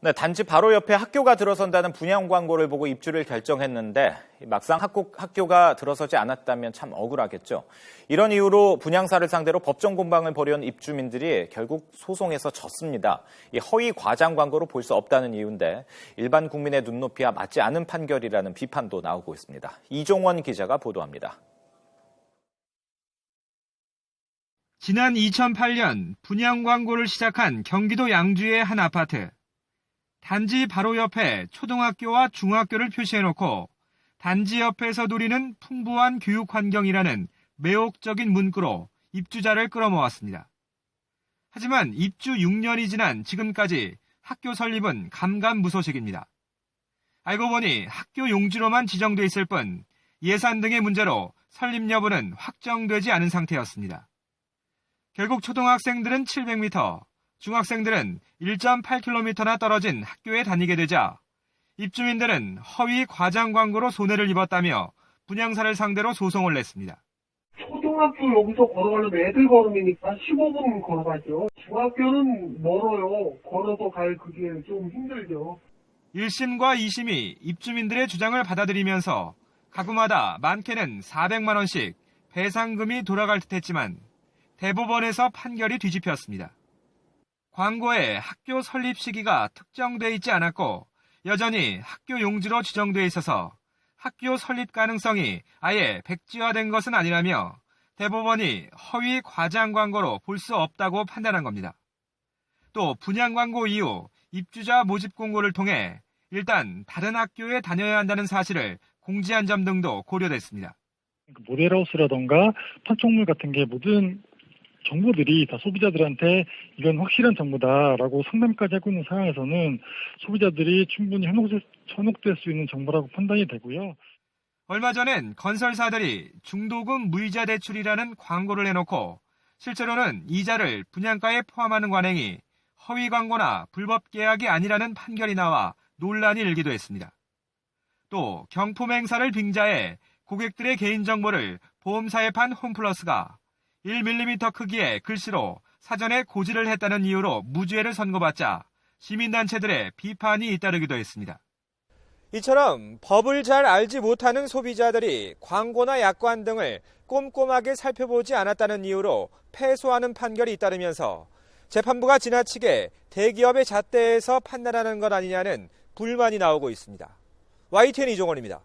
네, 단지 바로 옆에 학교가 들어선다는 분양 광고를 보고 입주를 결정했는데 막상 학교가 들어서지 않았다면 참 억울하겠죠. 이런 이유로 분양사를 상대로 법정 공방을 벌여온 입주민들이 결국 소송에서 졌습니다. 이 허위 과장 광고로 볼 수 없다는 이유인데 일반 국민의 눈높이와 맞지 않은 판결이라는 비판도 나오고 있습니다. 이종원 기자가 보도합니다. 지난 2008년 분양 광고를 시작한 경기도 양주의 한 아파트. 단지 바로 옆에 초등학교와 중학교를 표시해놓고 단지 옆에서 누리는 풍부한 교육 환경이라는 매혹적인 문구로 입주자를 끌어모았습니다. 하지만 입주 6년이 지난 지금까지 학교 설립은 감감무소식입니다. 알고 보니 학교 용지로만 지정돼 있을 뿐 예산 등의 문제로 설립 여부는 확정되지 않은 상태였습니다. 결국 초등학생들은 700m, 중학생들은 1.8km나 떨어진 학교에 다니게 되자 입주민들은 허위 과장 광고로 손해를 입었다며 분양사를 상대로 소송을 냈습니다. 초등학교 여기서 걸어가려면 애들 걸음이니까 15분 걸어가죠. 중학교는 멀어요. 걸어서 갈 그게 좀 힘들죠. 1심과 2심이 입주민들의 주장을 받아들이면서 가구마다 많게는 400만 원씩 배상금이 돌아갈 듯했지만 대법원에서 판결이 뒤집혔습니다. 광고에 학교 설립 시기가 특정돼 있지 않았고 여전히 학교 용지로 지정돼 있어서 학교 설립 가능성이 아예 백지화된 것은 아니라며 대법원이 허위 과장 광고로 볼 수 없다고 판단한 겁니다. 또 분양 광고 이후 입주자 모집 공고를 통해 일단 다른 학교에 다녀야 한다는 사실을 공지한 점 등도 고려됐습니다. 모델하우스라던가 판촉물 같은 게 모든 정보들이 다 소비자들한테 이건 확실한 정보다라고 상담까지 하고 있는 상황에서는 소비자들이 충분히 현혹될 수 있는 정보라고 판단이 되고요. 얼마 전엔 건설사들이 중도금 무이자 대출이라는 광고를 해놓고 실제로는 이자를 분양가에 포함하는 관행이 허위 광고나 불법 계약이 아니라는 판결이 나와 논란이 일기도 했습니다. 또 경품 행사를 빙자해 고객들의 개인정보를 보험사에 판 홈플러스가 1mm 크기의 글씨로 사전에 고지를 했다는 이유로 무죄를 선고받자 시민단체들의 비판이 잇따르기도 했습니다. 이처럼 법을 잘 알지 못하는 소비자들이 광고나 약관 등을 꼼꼼하게 살펴보지 않았다는 이유로 패소하는 판결이 잇따르면서 재판부가 지나치게 대기업의 잣대에서 판단하는 것 아니냐는 불만이 나오고 있습니다. YTN 이종원입니다.